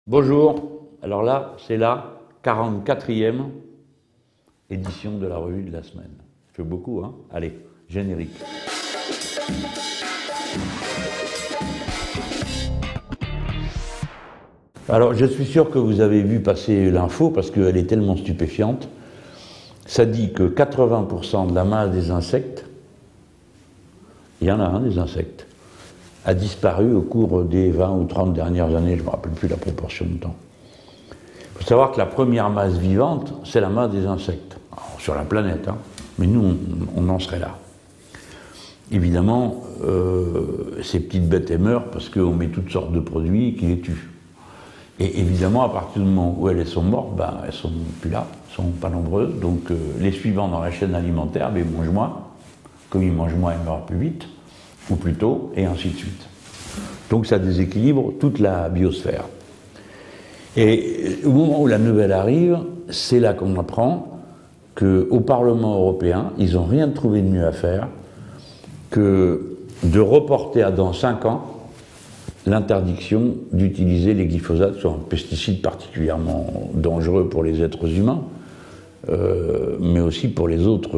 Bonjour, alors là, c'est la 44e édition de la revue de la semaine. Ça fait beaucoup, hein? Allez, générique. Alors, je suis sûr que vous avez vu passer l'info parce qu'elle est tellement stupéfiante. Ça dit que 80% de la masse des insectes, il y en a un des insectes, a disparu au cours des 20 ou 30 dernières années, je ne me rappelle plus la proportion de temps. Il faut savoir que la première masse vivante, c'est la masse des insectes, alors, sur la planète, hein, mais nous, on en serait là. Évidemment, ces petites bêtes elles meurent parce qu'on met toutes sortes de produits qui les tuent. Et évidemment, à partir du moment où elles sont mortes, ben, elles ne sont plus là, elles ne sont pas nombreuses, donc les suivants dans la chaîne alimentaire, ben, ils mangent moins. Comme ils mangent moins, ils meurent plus vite, ou plus tôt, et ainsi de suite. Donc ça déséquilibre toute la biosphère. Et au moment où la nouvelle arrive, c'est là qu'on apprend qu'au Parlement européen, ils n'ont rien trouvé de mieux à faire que de reporter à dans 5 ans l'interdiction d'utiliser les glyphosates, qui sont un pesticide particulièrement dangereux pour les êtres humains, mais aussi pour les autres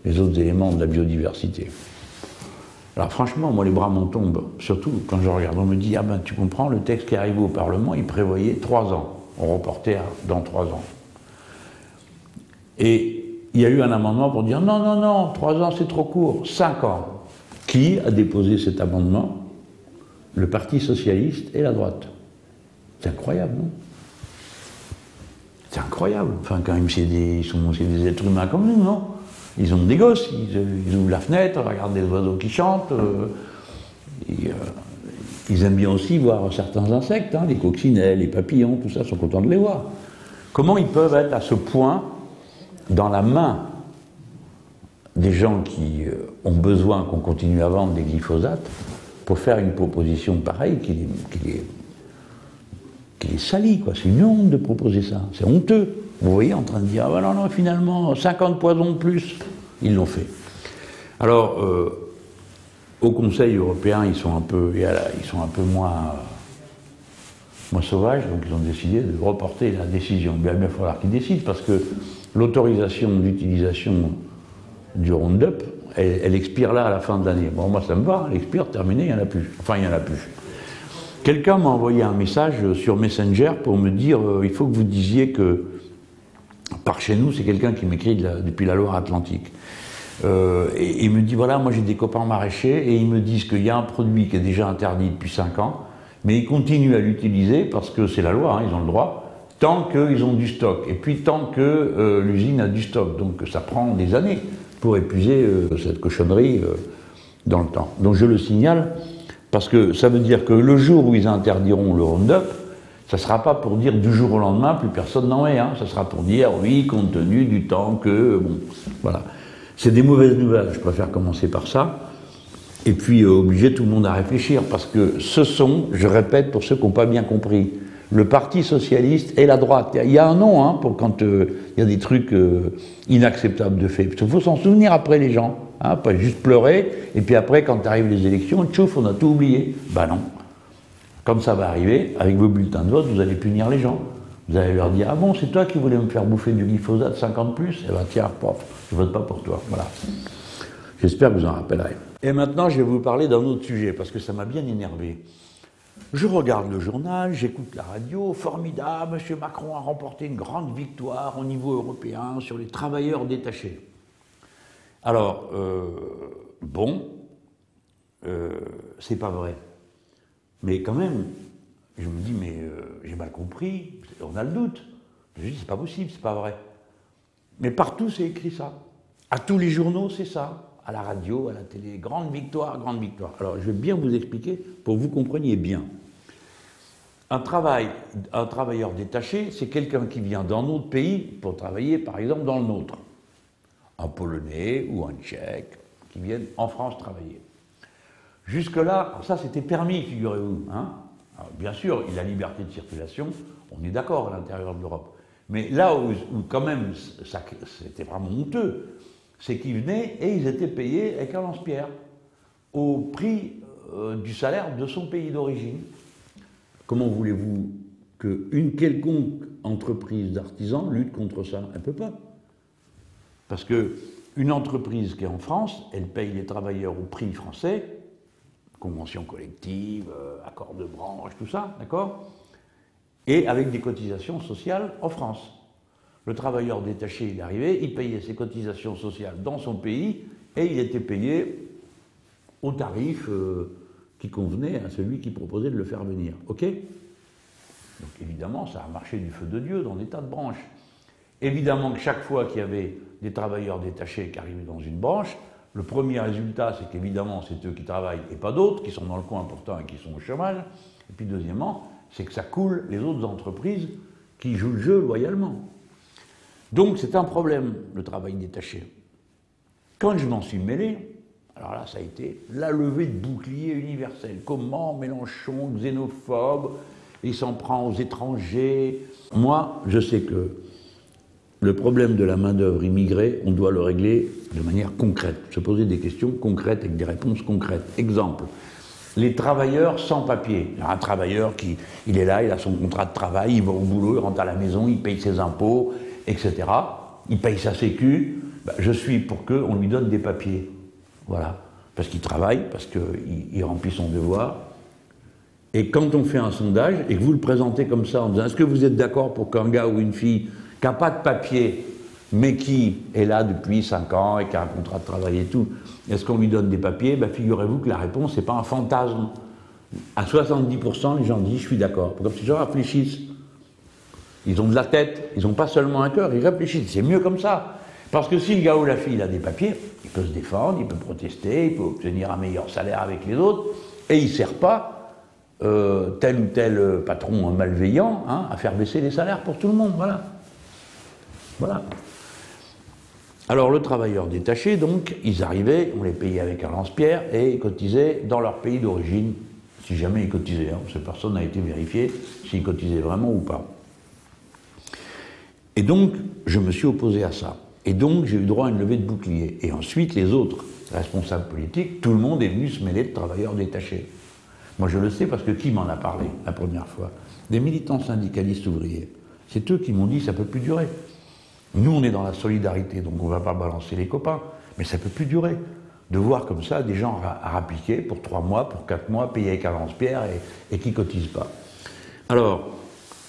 éléments de la biodiversité. Alors franchement, moi les bras m'en tombent, surtout quand je regarde, on me dit « Ah ben tu comprends, le texte qui est arrivé au Parlement, il prévoyait 3 ans, on reportait dans 3 ans. » Et il y a eu un amendement pour dire « Non, non, non, 3 ans c'est trop court, 5 ans. » Qui a déposé cet amendement? Le Parti socialiste et la droite. C'est incroyable, non? C'est incroyable. Enfin, quand même, c'est des êtres humains comme nous, non? Ils ont des gosses, ils ouvrent la fenêtre, regardent des oiseaux qui chantent. Ils aiment bien aussi voir certains insectes, hein, les coccinelles, les papillons, tout ça, sont contents de les voir. Comment ils peuvent être à ce point dans la main des gens qui ont besoin qu'on continue à vendre des glyphosates pour faire une proposition pareille qui est salie, quoi. C'est une honte de proposer ça, c'est honteux. Vous voyez, en train de dire, ah ben non, non, finalement, 50 poisons de plus, ils l'ont fait. Alors, au Conseil européen, ils sont un peu moins sauvages, donc ils ont décidé de reporter la décision. Il va bien falloir qu'ils décident, parce que l'autorisation d'utilisation du Roundup, elle expire là à la fin de l'année. Bon, moi ça me va, elle expire, terminée, il n'y en a plus. Enfin, il n'y en a plus. Quelqu'un m'a envoyé un message sur Messenger pour me dire il faut que vous disiez que, par chez nous, c'est quelqu'un qui m'écrit depuis la Loire-Atlantique. Et il me dit voilà, moi j'ai des copains maraîchers et ils me disent qu'il y a un produit qui est déjà interdit depuis 5 ans, mais ils continuent à l'utiliser parce que c'est la loi, hein, ils ont le droit, tant qu'ils ont du stock. Et puis tant que l'usine a du stock. Donc ça prend des années pour épuiser cette cochonnerie dans le temps. Donc je le signale parce que ça veut dire que le jour où ils interdiront le Roundup, ça ne sera pas pour dire du jour au lendemain, plus personne n'en met, hein. Ça sera pour dire oui, compte tenu du temps que... Bon, voilà. C'est des mauvaises nouvelles, je préfère commencer par ça. Et puis obliger tout le monde à réfléchir, parce que ce sont, je répète pour ceux qui n'ont pas bien compris, le Parti socialiste et la droite. Il y a un nom hein, pour quand il y a des trucs inacceptables de fait. Il faut s'en souvenir après les gens, hein, pas juste pleurer, et puis après quand arrivent les élections, tchouf, on a tout oublié. Ben non. Comme ça va arriver, avec vos bulletins de vote, vous allez punir les gens. Vous allez leur dire, ah bon, c'est toi qui voulais me faire bouffer du glyphosate 50 plus? Eh ben tiens, pof, je vote pas pour toi. Voilà. J'espère que vous en rappellerez. Et maintenant, je vais vous parler d'un autre sujet, parce que ça m'a bien énervé. Je regarde le journal, j'écoute la radio, formidable, M. Macron a remporté une grande victoire au niveau européen sur les travailleurs détachés. Alors, c'est pas vrai. Mais quand même, je me dis, mais j'ai mal compris, on a le doute. Je dis, c'est pas possible, c'est pas vrai. Mais partout, c'est écrit ça. À tous les journaux, c'est ça. À la radio, à la télé, grande victoire, grande victoire. Alors, je vais bien vous expliquer pour que vous compreniez bien. Un travailleur détaché, c'est quelqu'un qui vient dans notre pays pour travailler, par exemple, dans le nôtre. Un Polonais ou un Tchèque qui viennent en France travailler. Jusque-là, ça c'était permis, figurez-vous. Hein. Alors, bien sûr, il a la liberté de circulation, on est d'accord à l'intérieur de l'Europe. Mais là où quand même, c'était vraiment honteux, c'est qu'ils venaient et ils étaient payés avec un lance-pierre, au prix du salaire de son pays d'origine. Comment voulez-vous qu'une quelconque entreprise d'artisans lutte contre ça. Elle ne peut pas. Parce qu'une entreprise qui est en France, elle paye les travailleurs au prix français, convention collective, accord de branche, tout ça, d'accord? Et avec des cotisations sociales en France. Le travailleur détaché, il est arrivé, il payait ses cotisations sociales dans son pays et il était payé au tarif qui convenait à celui qui proposait de le faire venir. OK? Donc évidemment, ça a marché du feu de Dieu dans des tas de branches. Évidemment que chaque fois qu'il y avait des travailleurs détachés qui arrivaient dans une branche, le premier résultat, c'est qu'évidemment, c'est eux qui travaillent et pas d'autres, qui sont dans le coin pourtant et qui sont au chômage. Et puis deuxièmement, c'est que ça coule les autres entreprises qui jouent le jeu loyalement. Donc c'est un problème, le travail détaché. Quand je m'en suis mêlé, alors là, ça a été la levée de bouclier universel. Comment Mélenchon, xénophobe, il s'en prend aux étrangers. Moi, je sais que le problème de la main-d'œuvre immigrée, on doit le régler de manière concrète, se poser des questions concrètes avec des réponses concrètes. Exemple, les travailleurs sans papier. Il y a un travailleur qui il est là, il a son contrat de travail, il va au boulot, il rentre à la maison, il paye ses impôts, etc. Il paye sa sécu. Ben, je suis pour qu'on lui donne des papiers. Voilà. Parce qu'il travaille, parce qu'il remplit son devoir. Et quand on fait un sondage et que vous le présentez comme ça en disant est-ce que vous êtes d'accord pour qu'un gars ou une fille qui n'a pas de papier, mais qui est là depuis 5 ans et qui a un contrat de travail et tout, est-ce qu'on lui donne des papiers? Ben, figurez-vous que la réponse, c'est pas un fantasme. À 70%, les gens disent « je suis d'accord ». Comme si les gens réfléchissent. Ils ont de la tête, ils n'ont pas seulement un cœur, ils réfléchissent. C'est mieux comme ça. Parce que si le gars ou la fille a des papiers, il peut se défendre, il peut protester, il peut obtenir un meilleur salaire avec les autres, et il ne sert pas tel ou tel patron malveillant à faire baisser les salaires pour tout le monde. Voilà. Voilà. Alors le travailleur détaché, donc, ils arrivaient, on les payait avec un lance-pierre et ils cotisaient dans leur pays d'origine, si jamais ils cotisaient. Parce que personne n'a été vérifié s'ils cotisaient vraiment ou pas. Et donc, je me suis opposé à ça. Et donc, j'ai eu droit à une levée de bouclier. Et ensuite, les autres responsables politiques, tout le monde est venu se mêler de travailleurs détachés. Moi, je le sais parce que qui m'en a parlé la première fois? Des militants syndicalistes ouvriers. C'est eux qui m'ont dit « ça ne peut plus durer ». Nous, on est dans la solidarité, donc on ne va pas balancer les copains, mais ça ne peut plus durer. De voir comme ça des gens à rappliquer pour 3 mois, pour 4 mois, payés avec un lance-pierre et qui ne cotisent pas. Alors,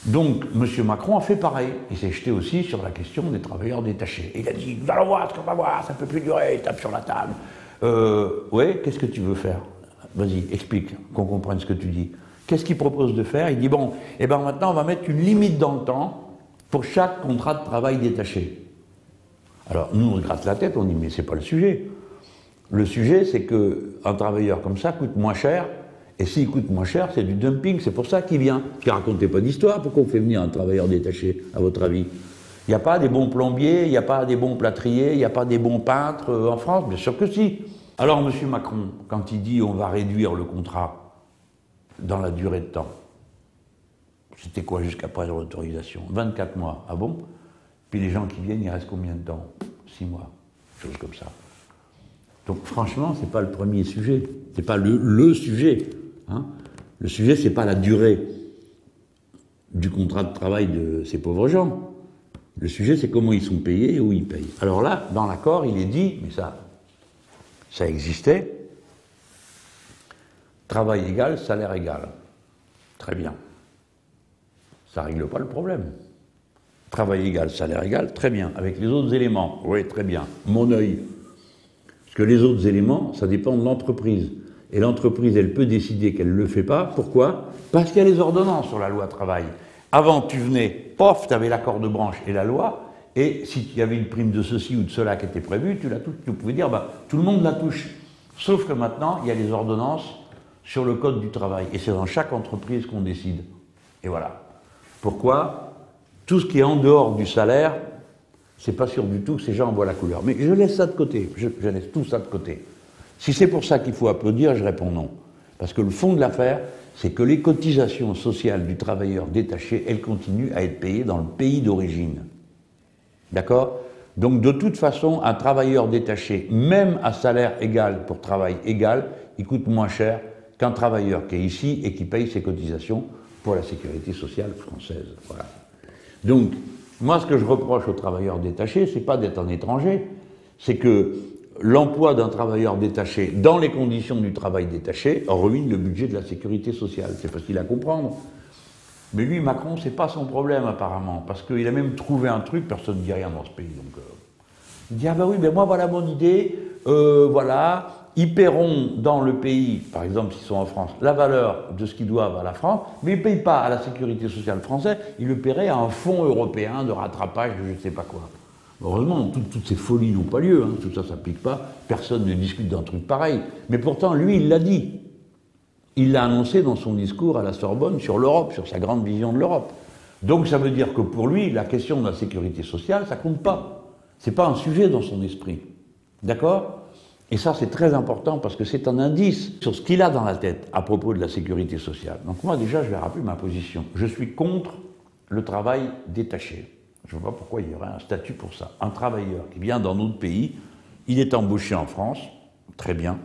donc, M. Macron a fait pareil. Il s'est jeté aussi sur la question des travailleurs détachés. Et il a dit « nous allons voir ce qu'on va voir, ça ne peut plus durer », il tape sur la table. Ouais, qu'est-ce que tu veux faire? Vas-y, explique, qu'on comprenne ce que tu dis. Qu'est-ce qu'il propose de faire? Il dit « bon, eh ben maintenant on va mettre une limite dans le temps pour chaque contrat de travail détaché. » Alors, nous, on se gratte la tête, on dit, mais c'est pas le sujet. Le sujet, c'est qu'un travailleur comme ça coûte moins cher, et s'il coûte moins cher, c'est du dumping, c'est pour ça qu'il vient. Qui racontez pas d'histoire, pourquoi on fait venir un travailleur détaché, à votre avis? Il n'y a pas des bons plombiers, il n'y a pas des bons plâtriers, il n'y a pas des bons peintres en France? Bien sûr que si. Alors, M. Macron, quand il dit on va réduire le contrat dans la durée de temps, c'était quoi jusqu'à présent l'autorisation? 24 mois. Ah bon? Puis les gens qui viennent, il reste combien de temps? 6 mois. Chose comme ça. Donc franchement, ce n'est pas le premier sujet. Ce n'est pas le sujet. Hein. Le sujet, ce n'est pas la durée du contrat de travail de ces pauvres gens. Le sujet, c'est comment ils sont payés et où ils payent. Alors là, dans l'accord, il est dit, mais ça existait, travail égal, salaire égal. Très bien. Ça ne règle pas le problème. Travail égal, salaire égal, très bien. Avec les autres éléments, oui, très bien. Mon œil. Parce que les autres éléments, ça dépend de l'entreprise. Et l'entreprise, elle peut décider qu'elle ne le fait pas. Pourquoi? Parce qu'il y a les ordonnances sur la loi travail. Avant, tu venais, pof, tu avais l'accord de branche et la loi, et s'il y avait une prime de ceci ou de cela qui était prévue, tu pouvais dire, bah, tout le monde la touche. Sauf que maintenant, il y a les ordonnances sur le code du travail. Et c'est dans chaque entreprise qu'on décide. Et voilà. Pourquoi? Tout ce qui est en dehors du salaire, c'est pas sûr du tout que ces gens en voient la couleur. Mais je laisse ça de côté, je laisse tout ça de côté. Si c'est pour ça qu'il faut applaudir, je réponds non. Parce que le fond de l'affaire, c'est que les cotisations sociales du travailleur détaché, elles continuent à être payées dans le pays d'origine. D'accord? Donc de toute façon, un travailleur détaché, même à salaire égal pour travail égal, il coûte moins cher qu'un travailleur qui est ici et qui paye ses cotisations pour la sécurité sociale française. Voilà. Donc, moi, ce que je reproche aux travailleurs détachés, c'est pas d'être un étranger, c'est que l'emploi d'un travailleur détaché dans les conditions du travail détaché ruine le budget de la sécurité sociale. C'est facile à comprendre. Mais lui, Macron, c'est pas son problème apparemment, parce qu'il a même trouvé un truc, personne ne dit rien dans ce pays. Donc, il dit, ah ben oui, ben moi voilà mon idée, voilà, ils paieront dans le pays, par exemple s'ils sont en France, la valeur de ce qu'ils doivent à la France, mais ils ne payent pas à la sécurité sociale française, ils le paieraient à un fonds européen de rattrapage de je ne sais pas quoi. Heureusement, toutes ces folies n'ont pas lieu, hein, tout ça ne s'applique pas, personne ne discute d'un truc pareil. Mais pourtant, lui, il l'a dit. Il l'a annoncé dans son discours à la Sorbonne sur l'Europe, sur sa grande vision de l'Europe. Donc ça veut dire que pour lui, la question de la sécurité sociale, ça ne compte pas. Ce n'est pas un sujet dans son esprit. D'accord ? Et ça, c'est très important parce que c'est un indice sur ce qu'il a dans la tête à propos de la sécurité sociale. Donc moi, déjà, je vais rappeler ma position. Je suis contre le travail détaché. Je ne vois pas pourquoi il y aurait un statut pour ça. Un travailleur qui vient dans notre pays, il est embauché en France, très bien,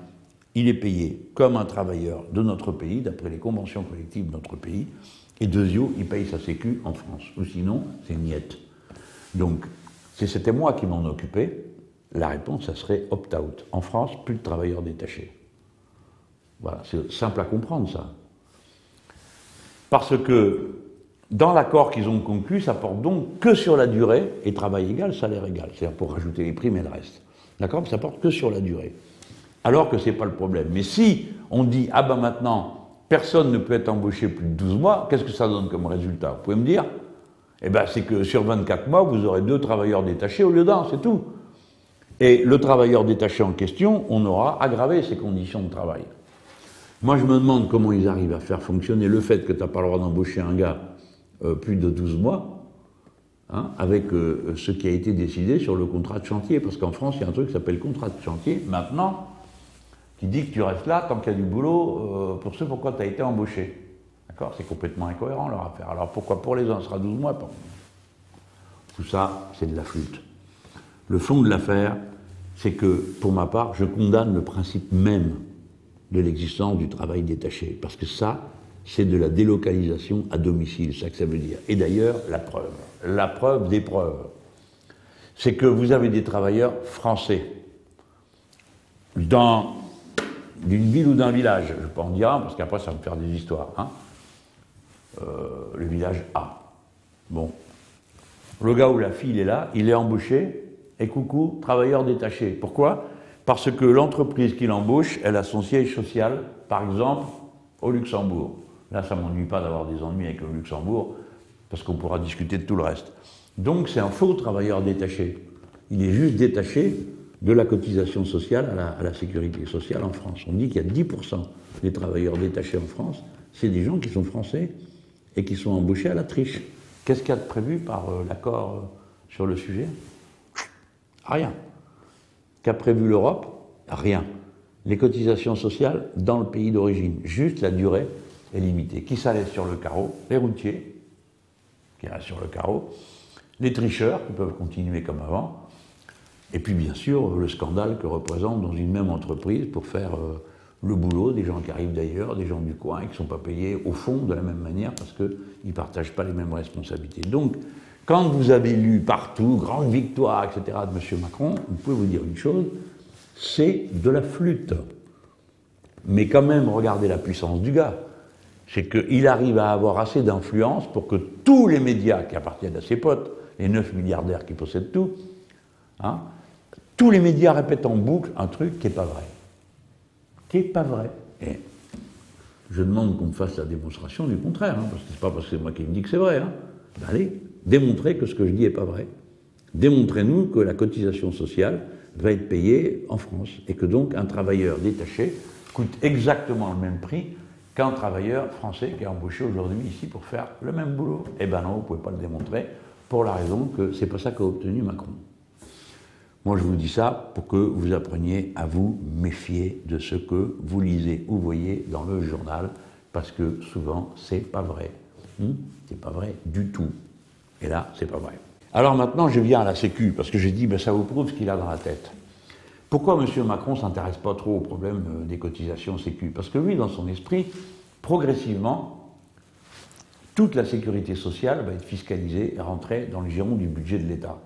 il est payé comme un travailleur de notre pays, d'après les conventions collectives de notre pays, et deuxièmement, il paye sa sécu en France. Ou sinon, c'est niette. Donc, si c'était moi qui m'en occupais, la réponse, ça serait opt-out. En France, plus de travailleurs détachés. Voilà, c'est simple à comprendre, ça. Parce que, dans l'accord qu'ils ont conclu, ça porte donc que sur la durée, et travail égal, salaire égal. C'est-à-dire pour rajouter les primes et le reste. D'accord ? Mais ça porte que sur la durée. Alors que ce n'est pas le problème. Mais si on dit, ah ben maintenant, personne ne peut être embauché plus de 12 mois, qu'est-ce que ça donne comme résultat ? Vous pouvez me dire ? Eh bien, c'est que sur 24 mois, vous aurez 2 travailleurs détachés au lieu d'un, c'est tout. Et le travailleur détaché en question, on aura aggravé ses conditions de travail. Moi, je me demande comment ils arrivent à faire fonctionner le fait que tu n'as pas le droit d'embaucher un gars plus de 12 mois, hein, avec ce qui a été décidé sur le contrat de chantier. Parce qu'en France, il y a un truc qui s'appelle contrat de chantier, maintenant, qui dit que tu restes là tant qu'il y a du boulot pour ce pourquoi tu as été embauché. D'accord ? C'est complètement incohérent leur affaire. Alors pourquoi pour les uns ce sera 12 mois ? Tout ça, c'est de la flûte. Le fond de l'affaire, c'est que, pour ma part, je condamne le principe même de l'existence du travail détaché. Parce que ça, c'est de la délocalisation à domicile, c'est ça que ça veut dire. Et d'ailleurs, la preuve des preuves, c'est que vous avez des travailleurs français d'une ville ou d'un village, je ne vais pas en dire un, parce qu'après ça va me faire des histoires, hein. Le village A. Bon. Le gars ou la fille, il est là, il est embauché, et coucou, travailleur détaché. Pourquoi ? Parce que l'entreprise qui l'embauche, elle a son siège social, par exemple, au Luxembourg. Là, ça ne m'ennuie pas d'avoir des ennuis avec le Luxembourg, parce qu'on pourra discuter de tout le reste. Donc, c'est un faux travailleur détaché. Il est juste détaché de la cotisation sociale à la sécurité sociale en France. On dit qu'il y a 10% des travailleurs détachés en France, c'est des gens qui sont français et qui sont embauchés à la triche. Qu'est-ce qu'il y a de prévu par l'accord sur le sujet ? Rien. Qu'a prévu l'Europe ? Rien. Les cotisations sociales dans le pays d'origine. Juste la durée est limitée. Qui ça laisse sur le carreau ? Les routiers, qui restent sur le carreau. Les tricheurs, qui peuvent continuer comme avant. Et puis bien sûr, le scandale que représente dans une même entreprise pour faire le boulot des gens qui arrivent d'ailleurs, des gens du coin et qui ne sont pas payés au fond de la même manière parce qu'ils ne partagent pas les mêmes responsabilités. Donc, quand vous avez lu partout, grande victoire, etc. de M. Macron, vous pouvez vous dire une chose, c'est de la flûte. Mais quand même, regardez la puissance du gars. C'est qu'il arrive à avoir assez d'influence pour que tous les médias qui appartiennent à ses potes, les 9 milliardaires qui possèdent tout, hein, tous les médias répètent en boucle un truc qui n'est pas vrai. Qui n'est pas vrai. Et je demande qu'on me fasse la démonstration du contraire, hein, parce que c'est pas parce que c'est moi qui me dis que c'est vrai. Hein. Ben allez, démontrez que ce que je dis n'est pas vrai. Démontrez-nous que la cotisation sociale va être payée en France et que donc un travailleur détaché coûte exactement le même prix qu'un travailleur français qui est embauché aujourd'hui ici pour faire le même boulot. Eh ben non, vous ne pouvez pas le démontrer pour la raison que c'est pas ça qu'a obtenu Macron. Moi, je vous dis ça pour que vous appreniez à vous méfier de ce que vous lisez ou voyez dans le journal, parce que souvent, c'est pas vrai. C'est pas vrai du tout. Et là, c'est pas vrai. Alors maintenant, je viens à la Sécu, parce que j'ai dit, ben, ça vous prouve ce qu'il a dans la tête. Pourquoi M. Macron ne s'intéresse pas trop au problème des cotisations Sécu ? Parce que lui, dans son esprit, progressivement, toute la sécurité sociale va être fiscalisée et rentrer dans le giron du budget de l'État.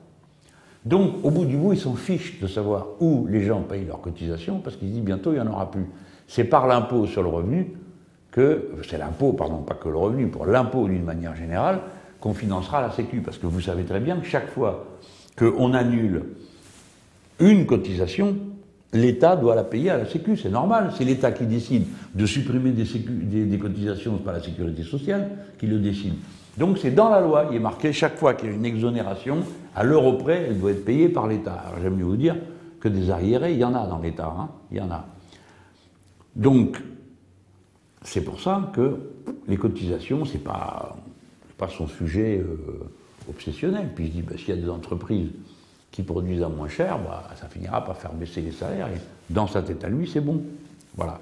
Donc, au bout du bout, ils s'en fichent de savoir où les gens payent leurs cotisations, parce qu'ils disent bientôt, il n'y en aura plus. C'est par l'impôt sur le revenu que, c'est l'impôt, pardon, pas que le revenu, pour l'impôt d'une manière générale, qu'on financera la Sécu. Parce que vous savez très bien que chaque fois qu'on annule une cotisation, l'État doit la payer à la Sécu, c'est normal. C'est l'État qui décide de supprimer des cotisations, c'est pas la sécurité sociale qui le décide. Donc c'est dans la loi, il est marqué chaque fois qu'il y a une exonération, à l'euro près, elle doit être payée par l'État. Alors j'aime mieux vous dire que des arriérés, il y en a dans l'État, hein, il y en a. Donc c'est pour ça que les cotisations, c'est pas son sujet obsessionnel. Puis je dis, bah, s'il y a des entreprises qui produisent à moins cher, bah, ça finira par faire baisser les salaires. Et dans sa tête à lui, c'est bon. Voilà.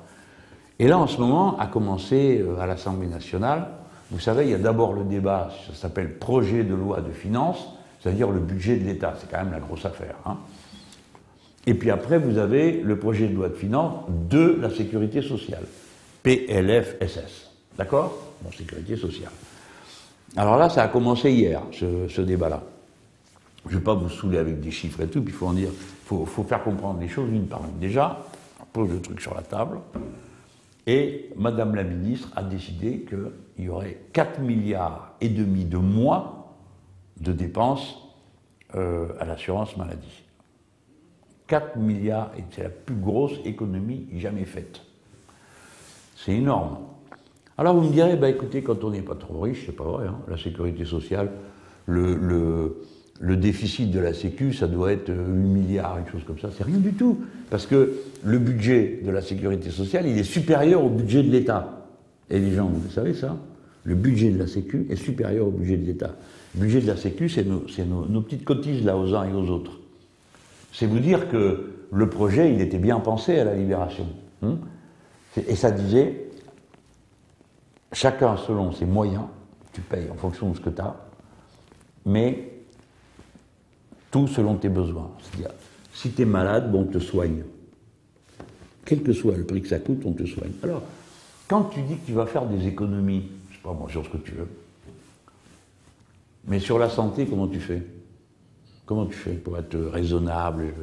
Et là, en ce moment, a commencé à l'Assemblée nationale, vous savez, il y a d'abord le débat, ça s'appelle projet de loi de finances, c'est-à-dire le budget de l'État. C'est quand même la grosse affaire. Hein. Et puis après, vous avez le projet de loi de finances de la sécurité sociale. PLFSS. D'accord? Bon, sécurité sociale. Alors là, ça a commencé hier, ce débat-là. Je ne vais pas vous saouler avec des chiffres et tout, puis il faut en dire, faut faire comprendre les choses une par une. Déjà, on pose le truc sur la table, et Madame la ministre a décidé qu'il y aurait 4,5 milliards de mois de dépenses à l'assurance maladie. 4 milliards, et c'est la plus grosse économie jamais faite. C'est énorme. Alors vous me direz, bah écoutez, quand on n'est pas trop riche, c'est pas vrai, hein, la sécurité sociale, le déficit de la Sécu, ça doit être 8 milliards, une chose comme ça, c'est rien du tout. Parce que le budget de la sécurité sociale, il est supérieur au budget de l'État. Et les gens, vous savez ça? Le budget de la Sécu est supérieur au budget de l'État. Le budget de la Sécu, c'est nos petites cotises là aux uns et aux autres. C'est vous dire que le projet, il était bien pensé à la Libération. Hein, et ça disait, chacun selon ses moyens, tu payes en fonction de ce que tu as, mais tout selon tes besoins. C'est-à-dire, si tu es malade, bon, on te soigne. Quel que soit le prix que ça coûte, on te soigne. Alors, quand tu dis que tu vas faire des économies, je sais pas moi, sur ce que tu veux, mais sur la santé, comment tu fais? Comment tu fais pour être raisonnable?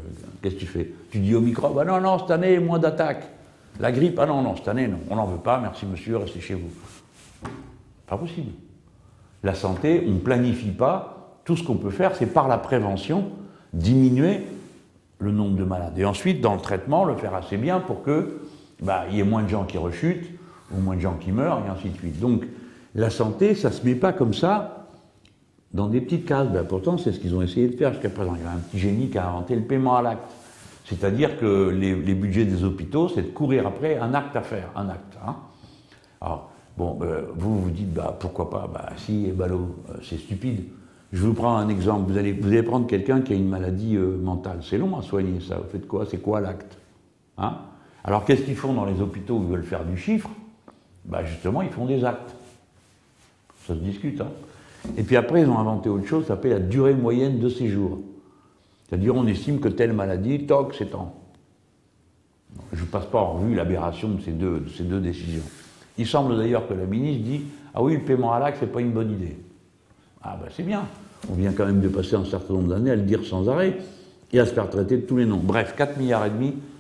Qu'est-ce que tu fais? Tu dis au microbe, ah non, non, cette année, moins d'attaques. La grippe, ah non, non, cette année, non, on n'en veut pas, merci monsieur, restez chez vous. Pas possible. La santé, on ne planifie pas. Tout ce qu'on peut faire, c'est par la prévention, diminuer le nombre de malades. Et ensuite, dans le traitement, le faire assez bien pour que y ait moins de gens qui rechutent, ou moins de gens qui meurent, et ainsi de suite. Donc, la santé, ça ne se met pas comme ça dans des petites cases. Pourtant, c'est ce qu'ils ont essayé de faire jusqu'à présent. Il y a un petit génie qui a inventé le paiement à l'acte. C'est-à-dire que les budgets des hôpitaux, c'est de courir après un acte à faire, un acte. Hein. Alors, bon, vous vous dites, pourquoi pas? Si, ballot, c'est stupide. Je vous prends un exemple. Vous allez prendre quelqu'un qui a une maladie mentale. C'est long à soigner, ça. Vous faites quoi? C'est quoi l'acte? Hein? Alors, qu'est-ce qu'ils font dans les hôpitaux où ils veulent faire du chiffre? Justement, ils font des actes. Ça se discute, hein. Et puis après, ils ont inventé autre chose, ça s'appelle la durée moyenne de séjour. C'est-à-dire, on estime que telle maladie, toc, c'est tant. Je ne passe pas en revue l'aberration de ces deux décisions. Il semble d'ailleurs que la ministre dit « Ah oui, le paiement à l'acte, c'est pas une bonne idée. » Ah c'est bien. On vient quand même de passer un certain nombre d'années à le dire sans arrêt et à se faire traiter de tous les noms. Bref, 4,5 milliards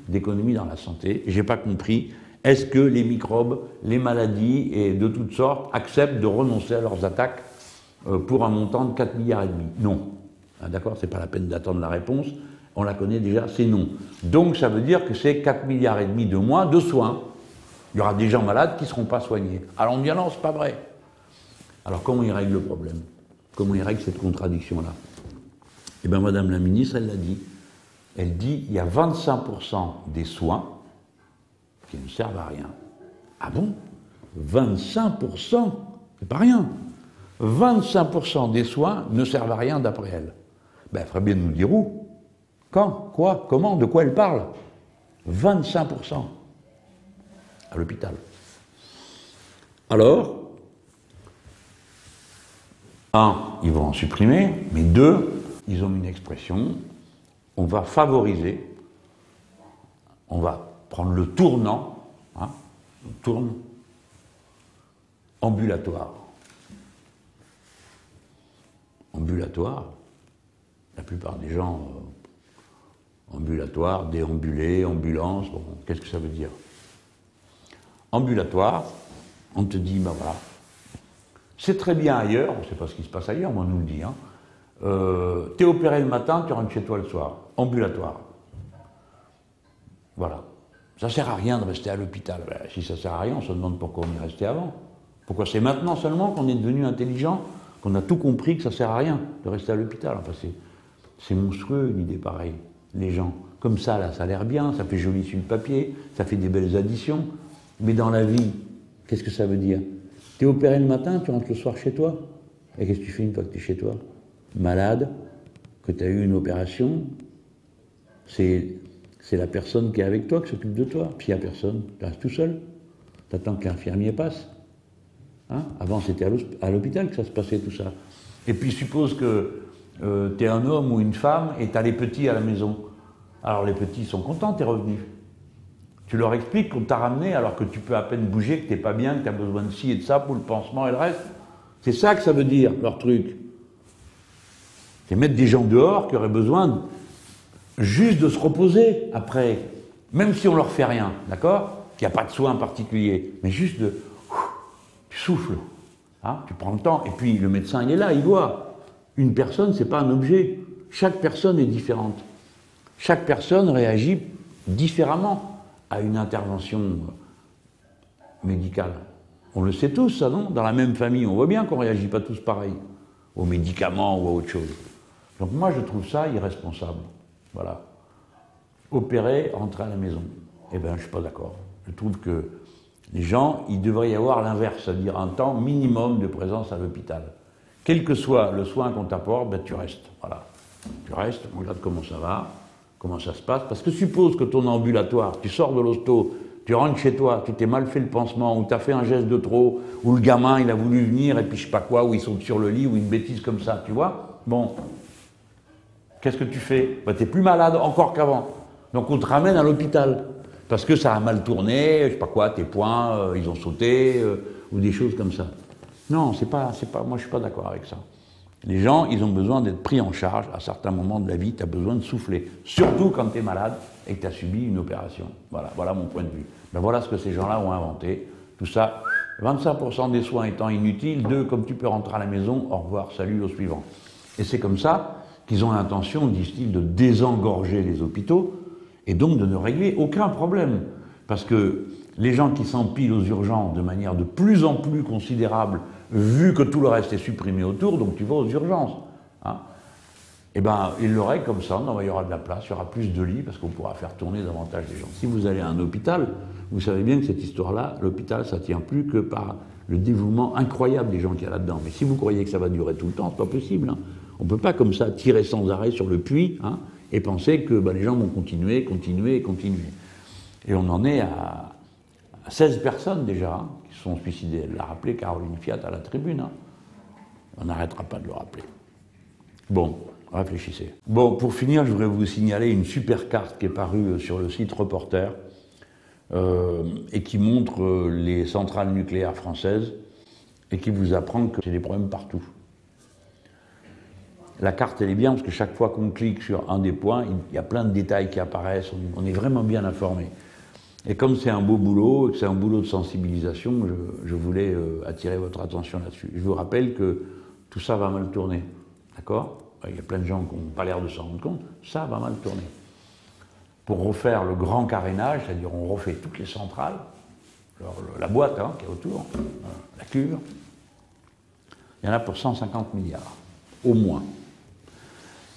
d'économies dans la santé. J'ai pas compris. Est-ce que les microbes, les maladies et de toutes sortes acceptent de renoncer à leurs attaques pour un montant de 4,5 milliards? Non. D'accord, c'est pas la peine d'attendre la réponse, on la connaît déjà, c'est non. Donc ça veut dire que c'est 4,5 milliards de moins de soins. Il y aura des gens malades qui ne seront pas soignés. Alors on dit non, c'est pas vrai. Alors comment il règle le problème? Comment il règle cette contradiction-là? Eh bien Madame la ministre, elle l'a dit. Elle dit, il y a 25% des soins qui ne servent à rien. Ah bon? 25%? C'est pas rien. 25% des soins ne servent à rien d'après elle. Il faudrait bien nous dire où, quand, quoi, comment, de quoi elle parle. 25% à l'hôpital. Alors, un, ils vont en supprimer, mais deux, ils ont une expression, on va favoriser, on va prendre le tournant, le tourne ambulatoire. ambulatoire. La plupart des gens, ambulatoire, déambulé, ambulance, bon, qu'est-ce que ça veut dire? Ambulatoire, on te dit, ben voilà, c'est très bien ailleurs, on ne sait pas ce qui se passe ailleurs, mais on nous le dit, hein. T'es opéré le matin, tu rentres chez toi le soir. Ambulatoire. Voilà. Ça ne sert à rien de rester à l'hôpital. Ben, si ça ne sert à rien, on se demande pourquoi on est resté avant. Pourquoi c'est maintenant seulement qu'on est devenu intelligent, qu'on a tout compris que ça ne sert à rien de rester à l'hôpital. Enfin, c'est monstrueux une idée pareille. Les gens, comme ça, là, ça a l'air bien, ça fait joli sur le papier, ça fait des belles additions. Mais dans la vie, qu'est-ce que ça veut dire? T'es opéré le matin, tu rentres le soir chez toi. Et qu'est-ce que tu fais une fois que tu es chez toi? Malade, que tu as eu une opération, c'est la personne qui est avec toi qui s'occupe de toi. Puis il n'y a personne, tu restes tout seul. Tu attends que l'infirmier passe. Hein? Avant, c'était à l'hôpital que ça se passait tout ça. Et puis suppose que tu es un homme ou une femme et tu as les petits à la maison. Alors les petits sont contents, tu es revenu. Tu leur expliques qu'on t'a ramené alors que tu peux à peine bouger, que tu n'es pas bien, que tu as besoin de ci et de ça pour le pansement et le reste. C'est ça que ça veut dire, leur truc. C'est mettre des gens dehors qui auraient besoin juste de se reposer après, même si on leur fait rien, d'accord? Qu'il n'y a pas de soins particuliers, mais juste de... Tu souffles, hein, tu prends le temps, et puis le médecin il est là, il voit. Une personne, c'est pas un objet. Chaque personne est différente. Chaque personne réagit différemment à une intervention médicale. On le sait tous, ça, non? Dans la même famille, on voit bien qu'on ne réagit pas tous pareil aux médicaments ou à autre chose. Donc moi, je trouve ça irresponsable. Voilà. Opérer, rentrer à la maison. Eh bien, je ne suis pas d'accord. Je trouve que les gens, il devrait y avoir l'inverse, c'est-à-dire un temps minimum de présence à l'hôpital. Quel que soit le soin qu'on t'apporte, ben, tu restes. Voilà. Tu restes, on regarde comment ça va, comment ça se passe. Parce que suppose que ton ambulatoire, tu sors de l'hosto, tu rentres chez toi, tu t'es mal fait le pansement, ou tu as fait un geste de trop, ou le gamin, il a voulu venir, et puis je sais pas quoi, ou il saute sur le lit, ou une bêtise comme ça, tu vois? Bon. Qu'est-ce que tu fais? Ben, tu es plus malade encore qu'avant. Donc on te ramène à l'hôpital. Parce que ça a mal tourné, je sais pas quoi, tes poings, ils ont sauté, ou des choses comme ça. Non, moi je suis pas d'accord avec ça. Les gens, ils ont besoin d'être pris en charge à certains moments de la vie, tu as besoin de souffler. Surtout quand tu es malade et que tu as subi une opération. Voilà mon point de vue. Ben voilà ce que ces gens-là ont inventé. Tout ça, 25% des soins étant inutiles, 2, comme tu peux rentrer à la maison, au revoir, salut, au suivant. Et c'est comme ça qu'ils ont l'intention, disent-ils, de désengorger les hôpitaux et donc de ne régler aucun problème. Parce que les gens qui s'empilent aux urgences de manière de plus en plus considérable, vu que tout le reste est supprimé autour, donc tu vas aux urgences, hein, eh bien, ils l'auraient comme ça, non, il y aura de la place, il y aura plus de lits, parce qu'on pourra faire tourner davantage les gens. Si vous allez à un hôpital, vous savez bien que cette histoire-là, l'hôpital, ça ne tient plus que par le dévouement incroyable des gens qu'il y a là-dedans. Mais si vous croyez que ça va durer tout le temps, c'est pas possible. Hein. On ne peut pas comme ça tirer sans arrêt sur le puits, hein, et penser que les gens vont continuer. Et on en est à 16 personnes déjà, hein, qui se sont suicidées. Elle l'a rappelé, Caroline Fiat, à la tribune. Hein. On n'arrêtera pas de le rappeler. Bon, réfléchissez. Bon, pour finir, je voudrais vous signaler une super carte qui est parue sur le site Reporter et qui montre les centrales nucléaires françaises et qui vous apprend que c'est des problèmes partout. La carte, elle est bien parce que chaque fois qu'on clique sur un des points, il y a plein de détails qui apparaissent, on est vraiment bien informé. Et comme c'est un beau boulot, et que c'est un boulot de sensibilisation, je voulais attirer votre attention là-dessus. Je vous rappelle que tout ça va mal tourner, d'accord? Il y a plein de gens qui n'ont pas l'air de s'en rendre compte, ça va mal tourner. Pour refaire le grand carénage, c'est-à-dire on refait toutes les centrales, alors la boîte hein, qui est autour, la cuve, il y en a pour 150 milliards, au moins.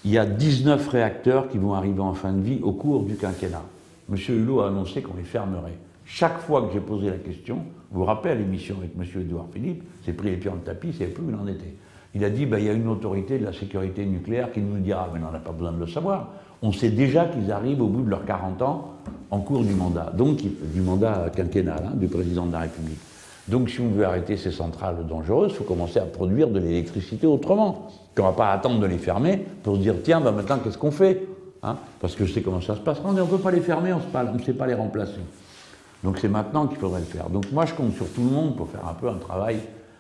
Il y a 19 réacteurs qui vont arriver en fin de vie au cours du quinquennat. M. Hulot a annoncé qu'on les fermerait. Chaque fois que j'ai posé la question, vous vous rappelez à l'émission avec M. Édouard Philippe, c'est pris les pieds dans le tapis, il ne savait plus où il en était. Il a dit, il y a une autorité de la sécurité nucléaire qui nous dira, mais on n'a pas besoin de le savoir. On sait déjà qu'ils arrivent au bout de leurs 40 ans en cours du mandat, donc du mandat quinquennal hein, du président de la République. Donc si on veut arrêter ces centrales dangereuses, il faut commencer à produire de l'électricité autrement. On ne va pas attendre de les fermer pour se dire, tiens, maintenant qu'est-ce qu'on fait hein? Parce que je sais comment ça se passe. On ne peut pas les fermer, on ne sait pas les remplacer. Donc c'est maintenant qu'il faudrait le faire. Donc moi je compte sur tout le monde pour faire un peu un travail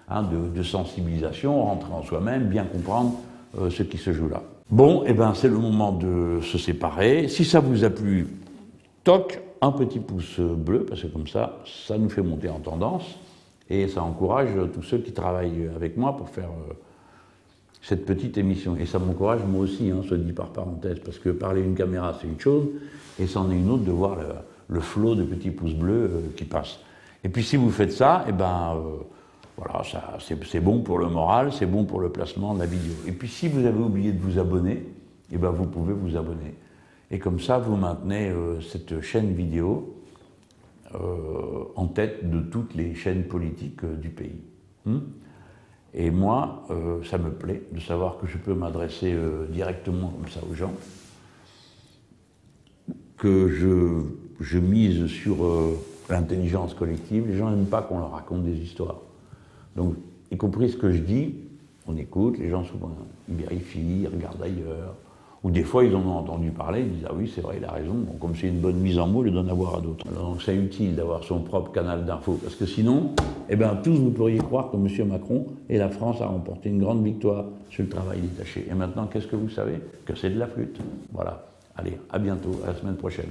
hein, de sensibilisation, rentrer en soi-même, bien comprendre ce qui se joue là. Bon, et ben c'est le moment de se séparer. Si ça vous a plu, toc, un petit pouce bleu, parce que comme ça nous fait monter en tendance et ça encourage tous ceux qui travaillent avec moi pour faire cette petite émission. Et ça m'encourage moi aussi, hein, soit dit par parenthèse, parce que parler à une caméra c'est une chose, et c'en est une autre de voir le flot de petits pouces bleus qui passent. Et puis si vous faites ça, et ben voilà, c'est bon pour le moral, c'est bon pour le placement de la vidéo. Et puis si vous avez oublié de vous abonner, et ben vous pouvez vous abonner. Et comme ça, vous maintenez cette chaîne vidéo en tête de toutes les chaînes politiques du pays. Et moi, ça me plaît de savoir que je peux m'adresser directement comme ça aux gens, que je mise sur l'intelligence collective. Les gens n'aiment pas qu'on leur raconte des histoires. Donc, y compris ce que je dis, on écoute, les gens souvent ils vérifient, ils regardent ailleurs. Ou des fois, ils en ont entendu parler, ils disent « Ah oui, c'est vrai, il a raison. » Bon, comme c'est une bonne mise en moule, ils donnent à voir à d'autres. Donc c'est utile d'avoir son propre canal d'info, parce que sinon, eh ben, tous vous pourriez croire que M. Macron et la France a remporté une grande victoire sur le travail détaché. Et maintenant, qu'est-ce que vous savez? Que c'est de la flûte. Voilà. Allez, à bientôt, à la semaine prochaine.